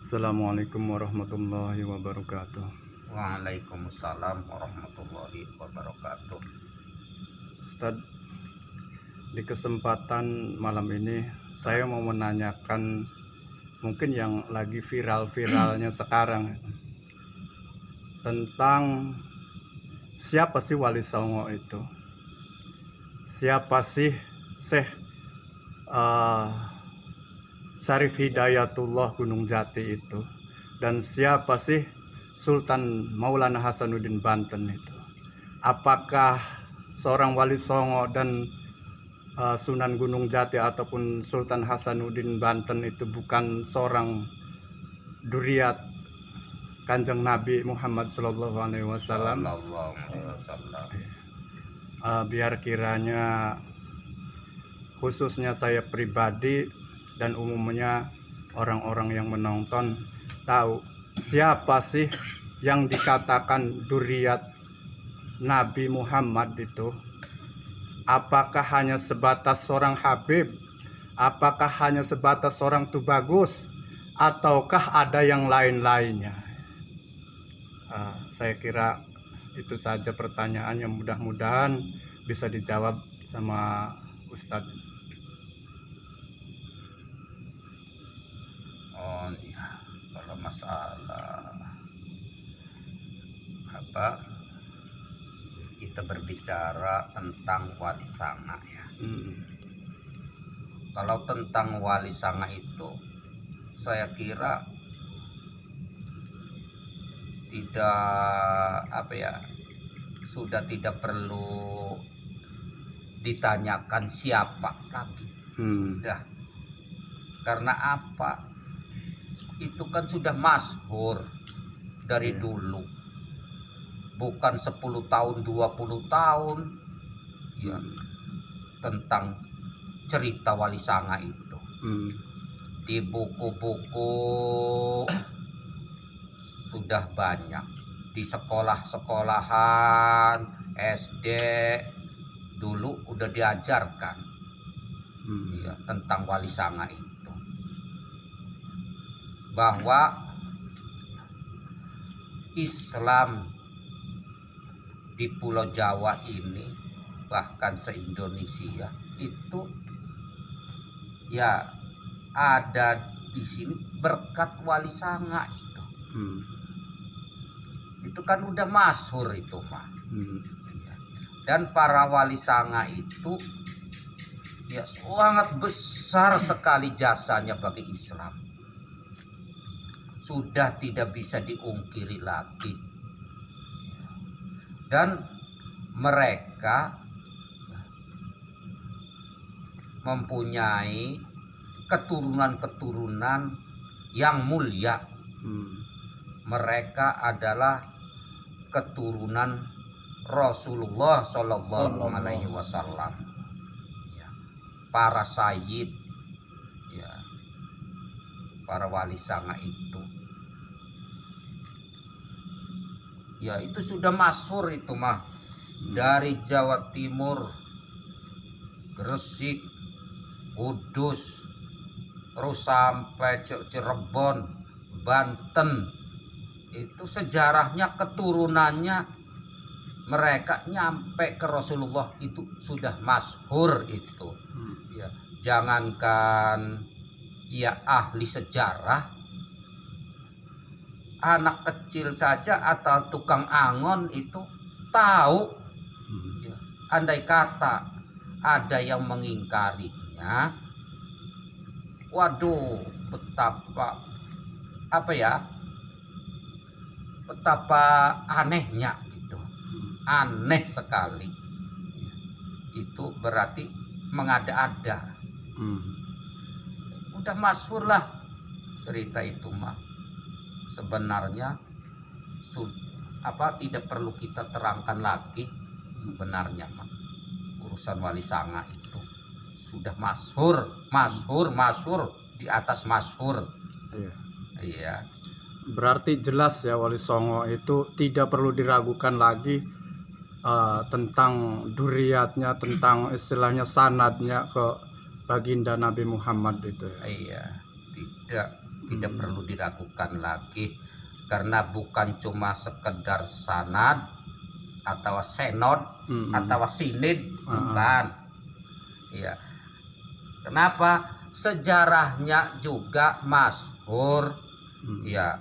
Assalamualaikum warahmatullahi wabarakatuh. Waalaikumsalam warahmatullahi wabarakatuh. Ustadz, di kesempatan malam ini saya mau menanyakan mungkin yang lagi viral-viralnya sekarang tentang siapa sih Wali Songo itu? Siapa sih Syekh Syarif Hidayatullah Gunung Jati itu? Dan siapa sih Sultan Maulana Hasanuddin Banten itu? Apakah seorang Wali Songo dan Sunan Gunung Jati ataupun Sultan Hasanuddin Banten itu bukan seorang duriat Kanjeng Nabi Muhammad Sallallahu Alaihi Wasallam? Biar kiranya khususnya saya pribadi dan umumnya orang-orang yang menonton tahu siapa sih yang dikatakan duriat Nabi Muhammad itu. Apakah hanya sebatas seorang Habib? Apakah hanya sebatas seorang Tubagus? Ataukah ada yang lain-lainnya? Saya kira itu saja pertanyaan yang mudah-mudahan bisa dijawab sama Ustadz. Oh iya, kalau masalah kita berbicara tentang Wali Sanga ya. Kalau tentang Wali Sanga itu saya kira sudah tidak perlu ditanyakan siapa lagi. Sudah. Karena apa? Itu kan sudah masyhur dari dulu. Bukan 10 tahun, 20 tahun ya, tentang cerita Wali Sanga itu. Di buku-buku sudah banyak, di sekolah-sekolahan SD dulu udah diajarkan ya, tentang Wali Sanga itu, bahwa Islam di Pulau Jawa ini bahkan se-Indonesia itu ya ada di sini berkat Wali Sanga itu. Itu kan udah masyhur itu mah. Dan para Wali Sanga itu ya sangat besar sekali jasanya bagi Islam. Sudah tidak bisa diungkiri lagi. Dan mereka mempunyai keturunan-keturunan yang mulia. Mereka adalah keturunan Rasulullah Shallallahu Alaihi Wasallam. Para sayyid, ya, para Wali Sanga itu. Ya itu sudah masyhur itu mah, dari Jawa Timur, Gresik, Kudus, terus sampai Cirebon, Banten. Itu sejarahnya, keturunannya mereka nyampe ke Rasulullah itu sudah masyhur itu. Ya, jangankan ya ahli sejarah, anak kecil saja atau tukang angon itu tahu. Ya, andai kata ada yang mengingkarinya, waduh, betapa betapa anehnya gitu. Aneh sekali. Itu berarti mengada-ada. Udah masyhur lah cerita itu mah. Sebenarnya tidak perlu kita terangkan lagi sebenarnya mah. Urusan Wali Sanga itu sudah masyhur di atas masyhur. Iya. Berarti jelas ya Wali Songo itu tidak perlu diragukan lagi tentang duriatnya, tentang istilahnya sanadnya ke baginda Nabi Muhammad itu ya. Iya, tidak. tidak perlu diragukan lagi, karena bukan cuma sekedar sanad atau senod atau sinid, bukan. Ya. Kenapa? Sejarahnya juga masyhur ya,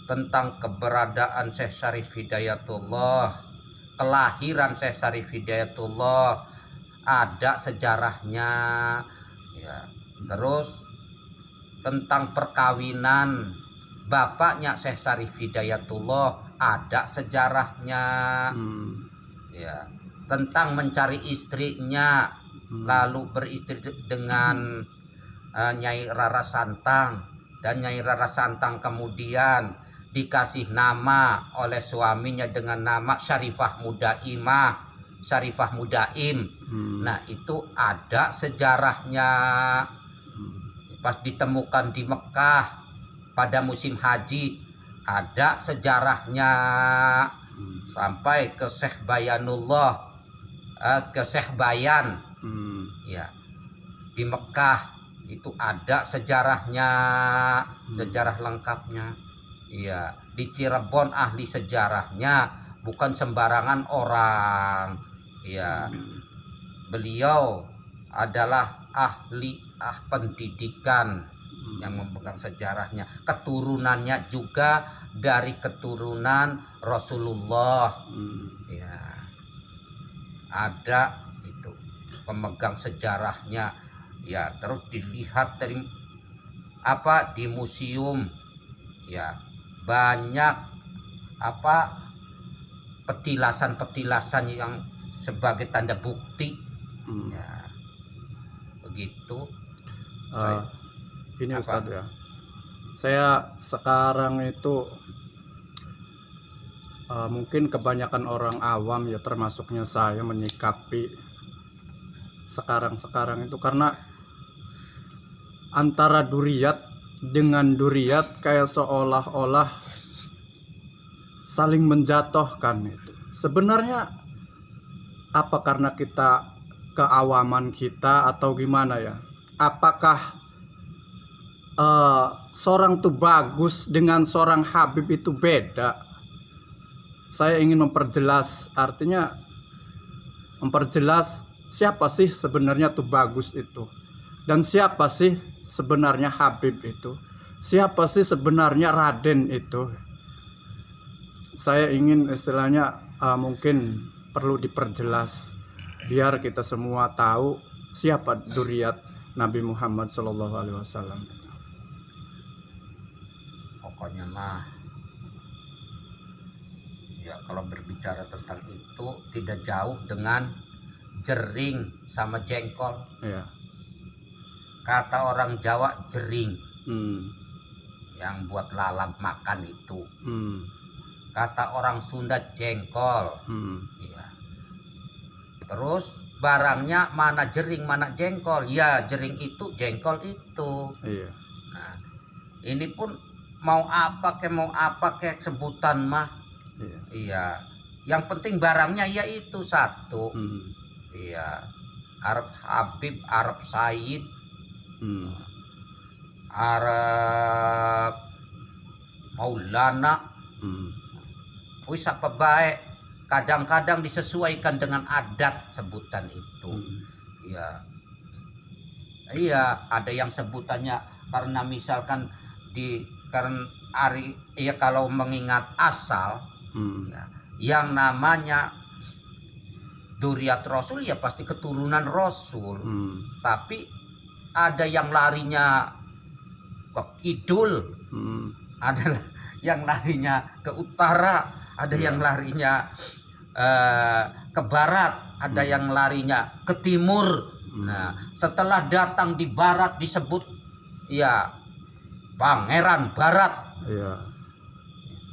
tentang keberadaan Syekh Syarif Hidayatullah, kelahiran Syekh Syarif Hidayatullah, ada sejarahnya ya. Terus tentang perkawinan bapaknya Syekh Syarif Hidayatullah, ada sejarahnya ya. Tentang mencari istrinya, lalu beristri dengan Nyai Rara Santang, dan Nyai Rara Santang kemudian dikasih nama oleh suaminya dengan nama Syarifah Mudaimah, Syarifah Mudaim. Nah, itu ada sejarahnya. Pas ditemukan di Mekah pada musim haji, ada sejarahnya. Sampai ke Syekh Bayanullah, ke Syekh Bayan ya, di Mekah, itu ada sejarahnya, sejarah lengkapnya. Iya, di Cirebon ahli sejarahnya bukan sembarangan orang. Iya. Beliau adalah ahli pendidikan yang memegang sejarahnya. Keturunannya juga dari keturunan Rasulullah. Ya. Ada itu pemegang sejarahnya. Ya, terus dilihat dari di museum ya, banyak petilasan-petilasan yang sebagai tanda bukti ya, begitu. Ini Ustadz ya, saya sekarang itu mungkin kebanyakan orang awam ya, termasuknya saya, menyikapi sekarang itu karena antara Duriyat dengan Duriyat kayak seolah-olah saling menjatuhkan itu. Sebenarnya apa karena kita keawaman kita atau gimana ya? Apakah seorang tuh bagus dengan seorang Habib itu beda? Saya ingin memperjelas, artinya memperjelas siapa sih sebenarnya tuh bagus itu, dan siapa sih sebenarnya Habib itu, siapa sih sebenarnya Raden itu. Saya ingin istilahnya mungkin perlu diperjelas biar kita semua tahu siapa Duriyat Nabi Muhammad SAW. Pokoknya mah ya, kalau berbicara tentang itu tidak jauh dengan jering sama jengkol. Ya. Kata orang Jawa jering, yang buat lalap makan itu. Kata orang Sunda jengkol. Ya. Terus barangnya mana jering mana jengkol? Ya, jering itu, jengkol itu. Iya. Nah, ini pun mau apa kek sebutan mah. Iya. Iya. Yang penting barangnya ya itu satu. Iya. Arab Habib, Arab Said, Arab Maulana. Wis apa baik, kadang-kadang disesuaikan dengan adat sebutan itu. Iya. Iya, ada yang sebutannya karena misalkan karena kalau mengingat asal ya, yang namanya Duriyat Rasul ya pasti keturunan Rasul. Tapi ada yang larinya ke kidul, ada yang larinya ke utara, ada yang larinya ke barat, ada yang larinya ke timur. Nah, setelah datang di barat disebut ya Pangeran Barat. Iya.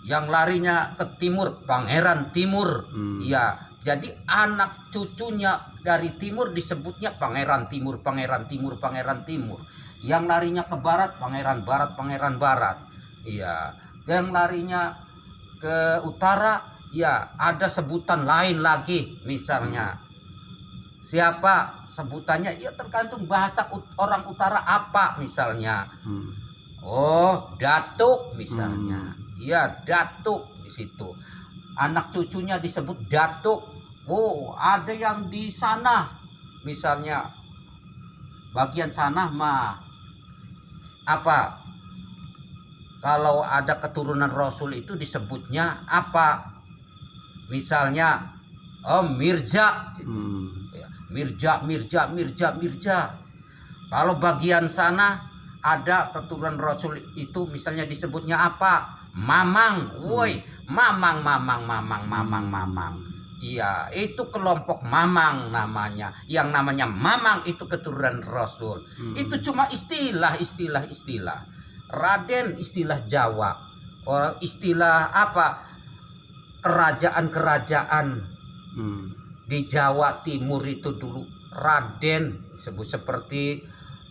Yang larinya ke timur Pangeran Timur. Ya, jadi anak cucunya dari timur disebutnya Pangeran Timur, Pangeran Timur, Pangeran Timur. Yang larinya ke barat Pangeran Barat, Pangeran Barat. Iya. Yang larinya ke utara ya ada sebutan lain lagi, misalnya siapa sebutannya ya tergantung bahasa orang utara apa misalnya. Oh, datuk misalnya. Iya, datuk di situ. Anak cucunya disebut datuk. Oh, ada yang di sana. Misalnya bagian sana mah apa? Kalau ada keturunan Rasul itu disebutnya apa? Misalnya Mirja. Ya, Mirja. Kalau bagian sana ada keturunan Rasul itu misalnya disebutnya apa? Mamang. Woi, mamang. Iya, itu kelompok mamang namanya. Yang namanya mamang itu keturunan Rasul. Itu cuma istilah. Raden istilah Jawa. Orang istilah apa? Kerajaan-kerajaan di Jawa Timur itu dulu Raden disebut seperti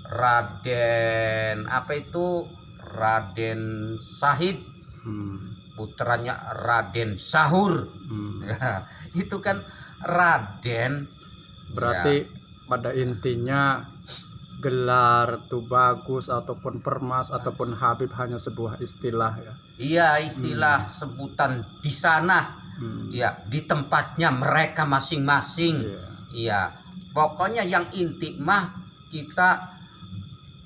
Raden apa itu? Raden Sahid. Putranya Raden Sahur. Itu kan Raden. Berarti Ya. pada intinya gelar Tubagus ataupun Permas ataupun Habib hanya sebuah istilah ya. Iya, istilah sebutan di sana. Ya, di tempatnya mereka masing-masing. Iya. Pokoknya yang inti mah kita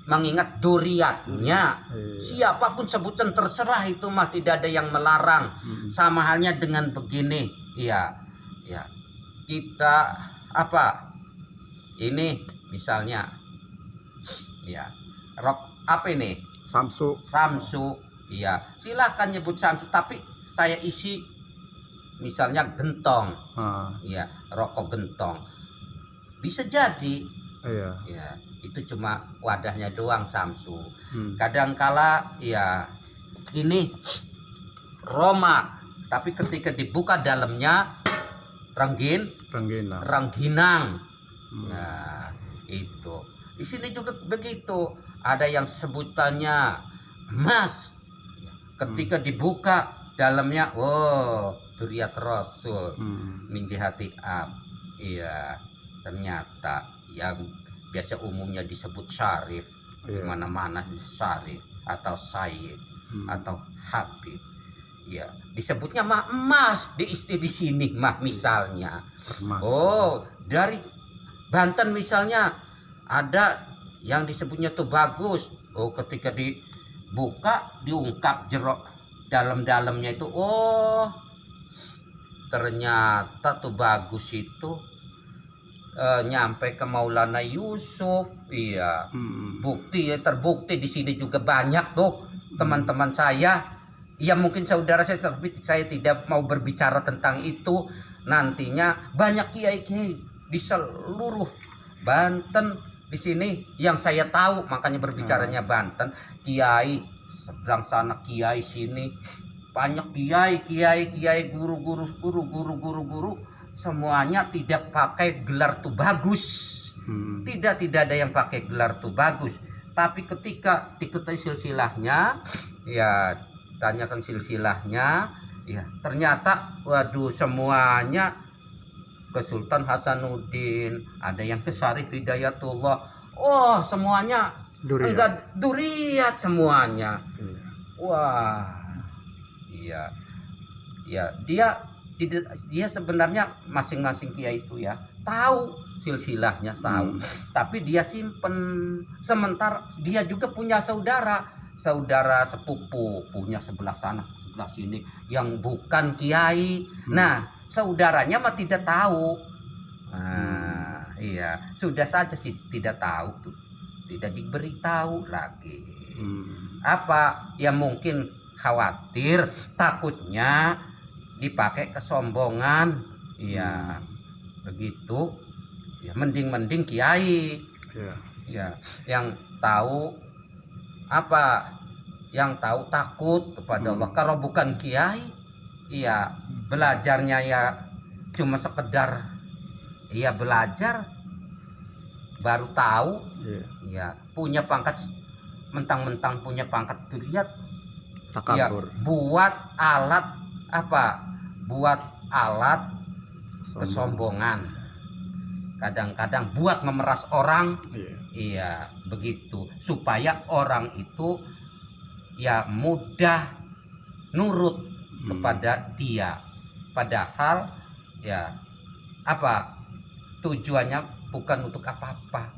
mengingat duriatnya. Siapapun sebutan terserah itu mah tidak ada yang melarang. Sama halnya dengan begini. Iya. Ya. Kita apa? Ini misalnya ya, rok apa ini? Samsu. Iya, silahkan nyebut Samsu, tapi saya isi misalnya gentong. Iya, rokok gentong. Bisa jadi. Iya. Ya, itu cuma wadahnya doang Samsu. Kadangkala ya ini Roma, tapi ketika dibuka dalamnya Rengginang. Nah, itu. Di sini juga begitu. Ada yang sebutannya emas. Ketika dibuka dalamnya, duriat Rasul min jihati ab. Iya, ternyata yang biasa umumnya disebut syarif, di mana-mana syarif atau sayyid atau habib. Ya, disebutnya mah emas di sini mah misalnya. Emas. Oh, dari Banten misalnya ada yang disebutnya Tubagus. Oh, ketika dibuka diungkap jeruk dalam-dalamnya itu, oh ternyata Tubagus itu nyampe ke Maulana Yusuf. Iya. Bukti ya, terbukti di sini juga banyak tuh teman-teman saya. Ya mungkin saudara saya, tapi saya tidak mau berbicara tentang itu. Nantinya banyak kiai-kiai di seluruh Banten di sini yang saya tahu, makanya berbicaranya Banten. Kiai seberang sana, kiai sini, banyak kiai, guru, semuanya tidak pakai gelar Tubagus. Tidak ada yang pakai gelar Tubagus. Tapi ketika diketahui silsilahnya, ya tanyakan silsilahnya, ya ternyata waduh semuanya ke Sultan Hasanuddin, ada yang ke Syarif Hidayatullah. Oh, semuanya duriat semuanya. Wah. Iya. Ya, dia sebenarnya masing-masing kiai itu ya tahu silsilahnya, tahu. Tapi dia simpen. Sementara dia juga punya saudara sepupu, punya sebelah sana, sebelah sini yang bukan kiai. Nah, saudaranya mah tidak tahu. Nah, iya, sudah saja sih tidak tahu tuh. Tidak diberitahu lagi. Apa? Ya mungkin khawatir, takutnya dipakai kesombongan. Iya. Begitu. Ya mending kiai. Ya, yang tahu apa, yang tahu takut kepada Allah. Kalau bukan kiai, iya belajarnya ya cuma sekedar iya belajar baru tahu. Iya, punya pangkat, mentang-mentang punya pangkat duriat, ya buat alat apa, buat alat kesombongan, kadang-kadang buat memeras orang. Iya, begitu supaya orang itu ya mudah nurut kepada dia, padahal ya apa tujuannya bukan untuk apa-apa,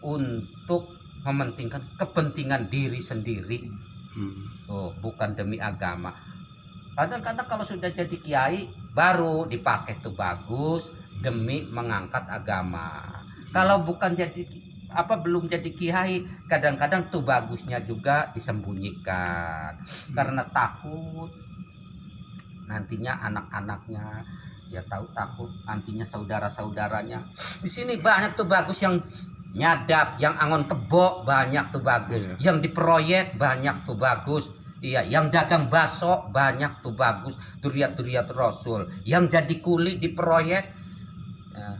untuk mementingkan kepentingan diri sendiri. Bukan demi agama. Kadang-kadang kalau sudah jadi kiai baru dipakai tuh bagus demi mengangkat agama. Kalau bukan jadi belum jadi kiai, kadang-kadang tuh bagusnya juga disembunyikan karena takut nantinya anak-anaknya ya takut nantinya saudara-saudaranya. Di sini banyak tuh bagus yang nyadap, yang angon kebo banyak tuh bagus, yang di proyek banyak tuh bagus, iya, yang dagang bakso banyak tuh bagus, duriat Rasul, yang jadi kuli di proyek.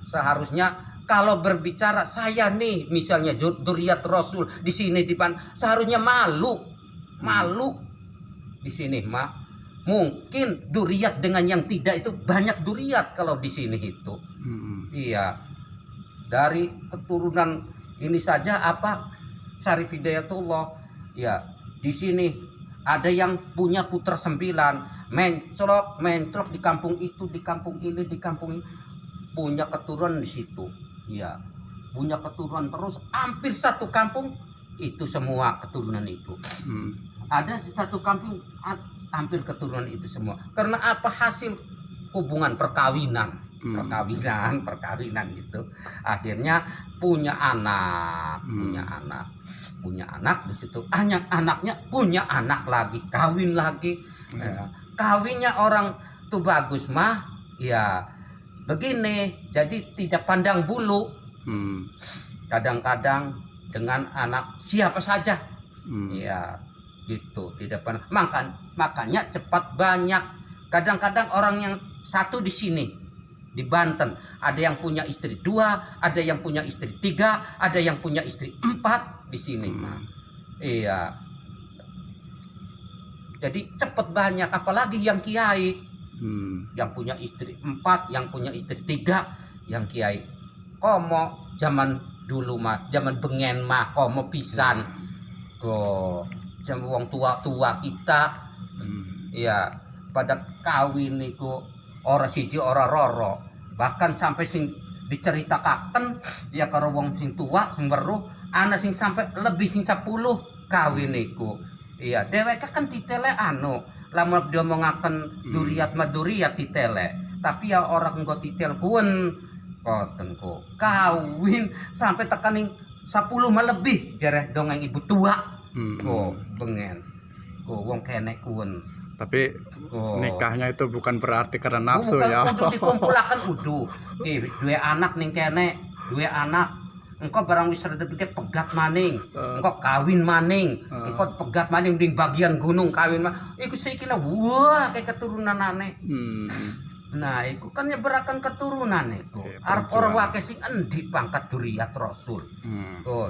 Seharusnya kalau berbicara saya nih misalnya duriat Rasul di sini seharusnya malu di sini mah. Mungkin duriat dengan yang tidak itu banyak duriat kalau di sini itu. Iya. Dari keturunan ini saja Syarif Hidayatullah. Ya, di sini ada yang punya putra 9, menclok di kampung itu, di kampung ini, di kampung ini, punya keturunan di situ. Ya, punya keturunan terus hampir satu kampung itu semua keturunan itu. Ada di satu kampung hampir keturunan itu semua. Karena apa? Hasil hubungan perkawinan gitu. Akhirnya punya anak di situ. Anaknya punya anak lagi, kawin lagi. Kawinnya orang tuh bagus mah ya begini. Jadi tidak pandang bulu. Kadang-kadang dengan anak siapa saja. Ya gitu, tidak pernah makanya cepat banyak. Kadang-kadang orang yang satu di sini di Banten ada yang punya istri 2, ada yang punya istri 3, ada yang punya istri 4 di sini. Iya, jadi cepat banyak, apalagi yang kiai yang punya istri 4, yang punya istri 3, yang kiai komo zaman dulu mah, zaman bengen mah komo pisan sama wong tua kita. Iya, pada kawin niku ora siji ora roro, bahkan sampai sing diceritakan ya karo wong sing tua sing weruh ana sing sampai lebih sing 10 kawin niku. Iya, dheweke kan ditele lamun diomongaken duriat maduriat ditele, tapi ya orang engko titel kuwen koten kok kawin sampai tekaning 10 mah lebih jareh dongeng ibu tua. Bengen wong kene kuwen. Tapi nikahnya itu bukan berarti karena nafsu ya. Kudu dikumpulaken duwe anak ning kene, duwe anak. Engko barang wis rada gede pegat maning. Engko kawin maning. Engko pegat maning ning bagian gunung kawin mah. Iku saiki wah kayak keturunanane. Nah, iku kan nyeberaken keturunan iku. Arep ora wake sing endi pangkat duriat Rasul.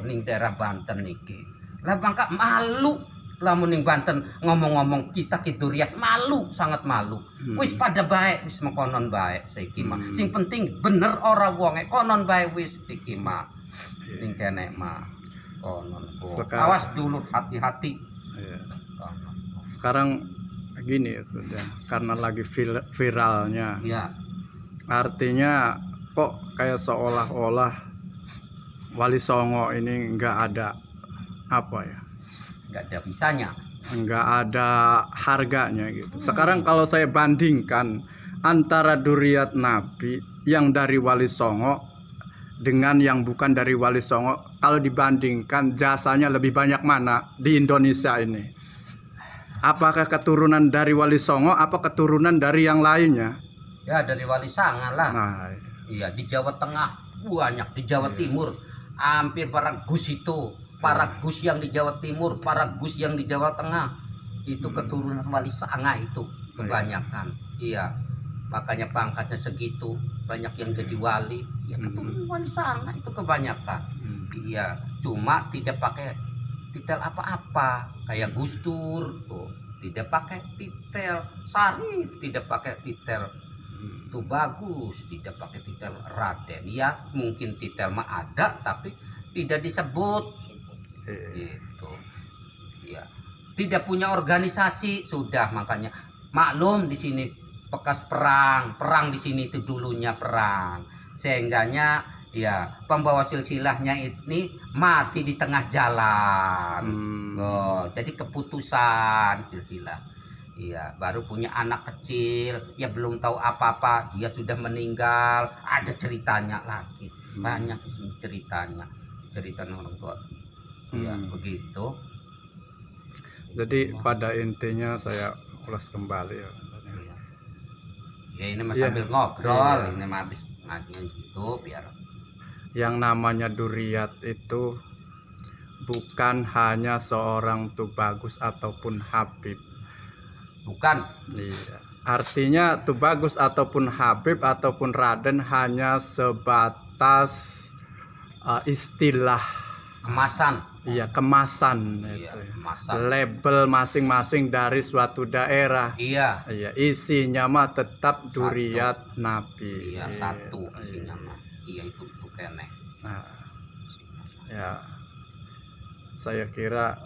Ning daerah Banten iki. Lah bangka malu lamun ning Banten ngomong-ngomong kita ki duriat, malu, sangat malu. Wis pada baik, wis mekonon baik saiki mah. Sing penting bener ora wonge konon bae wis iki mah. Ning kene mah konon. Awas dulu, hati-hati. Sekarang gini sudah karena lagi viralnya. Ya. Artinya kok kayak seolah-olah Wali Songo ini enggak ada nggak ada bisanya, nggak ada harganya gitu. Sekarang kalau saya bandingkan antara duriat Nabi yang dari Wali Songo dengan yang bukan dari Wali Songo, kalau dibandingkan jasanya lebih banyak mana di Indonesia ini? Apakah keturunan dari Wali Songo apa keturunan dari yang lainnya? Ya dari Wali Songo lah. Iya, di Jawa Tengah banyak, di Jawa Timur hampir para gus itu, para gus yang di Jawa Timur, para gus yang di Jawa Tengah itu keturunan Wali Songo itu kebanyakan. Iya, makanya pangkatnya segitu, banyak yang jadi wali. Ya keturunan Wali Songo itu kebanyakan. Iya, cuma tidak pakai titel apa-apa kayak Gus Dur tuh, tidak pakai titel Syarif, tidak pakai titel tuh bagus, tidak pakai titel Raden. Ya mungkin titel mah ada tapi tidak disebut gitu. Ya tidak punya organisasi, sudah makanya maklum di sini bekas perang di sini itu dulunya perang, sehingganya ya pembawa silsilahnya ini mati di tengah jalan. Oh, jadi keputusan silsilah. Iya, baru punya anak kecil, ya belum tahu apa-apa, dia sudah meninggal, ada ceritanya lagi, banyak di sini ceritanya, cerita orang tua. Ya begitu. Jadi pada intinya saya ulas kembali ya. Ya ini mah Iya. sambil ngobrol, Iya. ini mah habis ngajuin gitu biar. Yang namanya Duriyat itu bukan hanya seorang Tubagus ataupun Habib. Bukan. Iya. Artinya Tubagus ataupun Habib ataupun Raden hanya sebatas istilah, Kemasan. iya, kemasan, Iya, itu ya. kemasan. Label masing-masing dari suatu daerah. Iya. Iya, isinya mah tetap Duriyat Nabi. Iya, satu Iya. isinya mah. Iya itu kene. Nah, ya, saya kira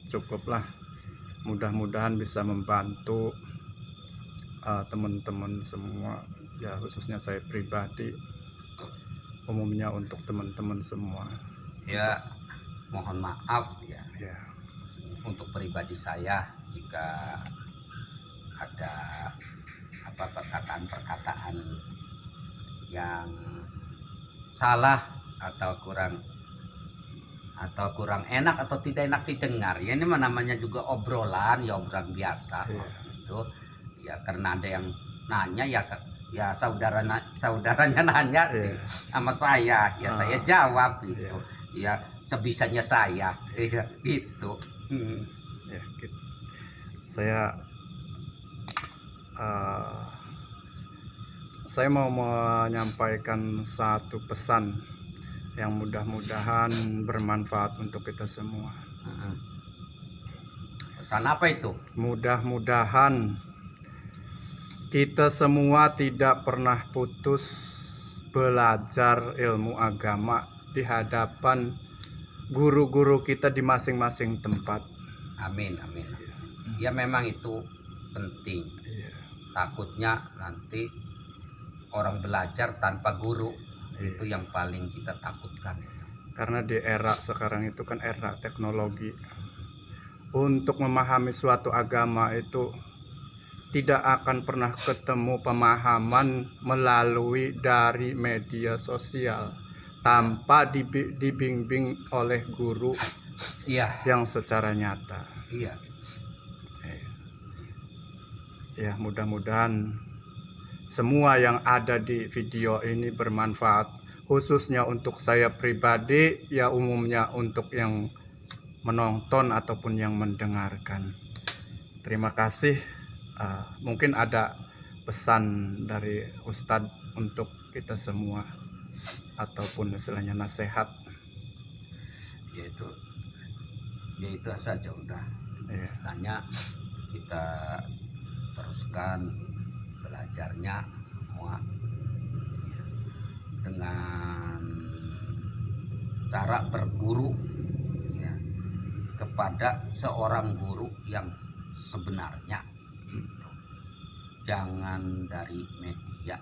cukuplah. Mudah-mudahan bisa membantu teman-teman semua, ya khususnya saya pribadi, umumnya untuk teman-teman semua. Ya, mohon maaf ya Ya, untuk pribadi saya jika ada apa perkataan-perkataan yang salah atau kurang enak atau tidak enak didengar, ya ini namanya juga obrolan, ya obrolan biasa. Iya. Gitu ya, karena ada yang nanya ya saudaranya nanya Iya. sama saya, ya saya jawab gitu. Iya. Ya sebisanya saya, ya gitu. ya, gitu. Saya mau menyampaikan satu pesan yang mudah-mudahan bermanfaat untuk kita semua. Pesan apa itu? Mudah-mudahan kita semua tidak pernah putus belajar ilmu agama di hadapan guru-guru kita di masing-masing tempat. Amin, amin. Ya memang itu penting. Iya. Takutnya nanti orang belajar tanpa guru, itu yang paling kita takutkan. Karena di era sekarang itu kan era teknologi. Untuk memahami suatu agama itu tidak akan pernah ketemu pemahaman melalui dari media sosial tanpa dibimbing oleh guru Iya, yang secara nyata. iya. Ya, mudah-mudahan semua yang ada di video ini bermanfaat, khususnya untuk saya pribadi, ya umumnya untuk yang menonton ataupun yang mendengarkan. Terima kasih. Mungkin ada pesan dari Ustadz untuk kita semua ataupun istilahnya nasihat. Yaitu saja udah. Iya. Pesannya kita teruskan belajarnya semua dengan cara berguru ya, kepada seorang guru yang sebenarnya itu. Jangan dari media.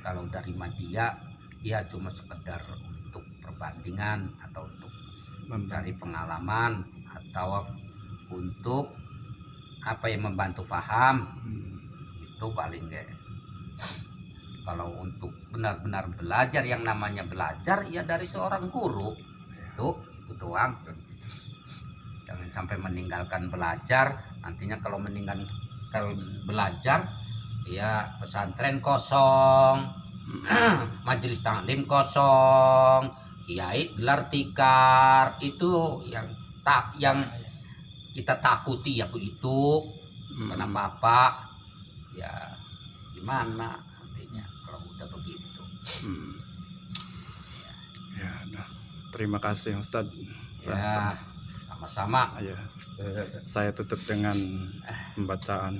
Kalau dari media ya cuma sekedar untuk perbandingan atau untuk mencari pengalaman atau untuk apa yang membantu paham, itu paling enggak. Kalau untuk benar-benar belajar, yang namanya belajar ya dari seorang guru, itu doang. Jangan sampai meninggalkan belajar, nantinya kalau belajar ya pesantren kosong, majelis taklim kosong, kiai gelar tikar, itu yang kita takuti ya begitu. Kenapa apa ya gimana nantinya kalau udah begitu. Ya, nah, terima kasih Ustadz. Ya sama-sama. Ya, saya tutup dengan pembacaan.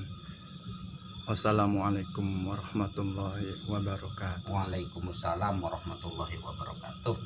Wassalamualaikum warahmatullahi wabarakatuh. Waalaikumsalam warahmatullahi wabarakatuh.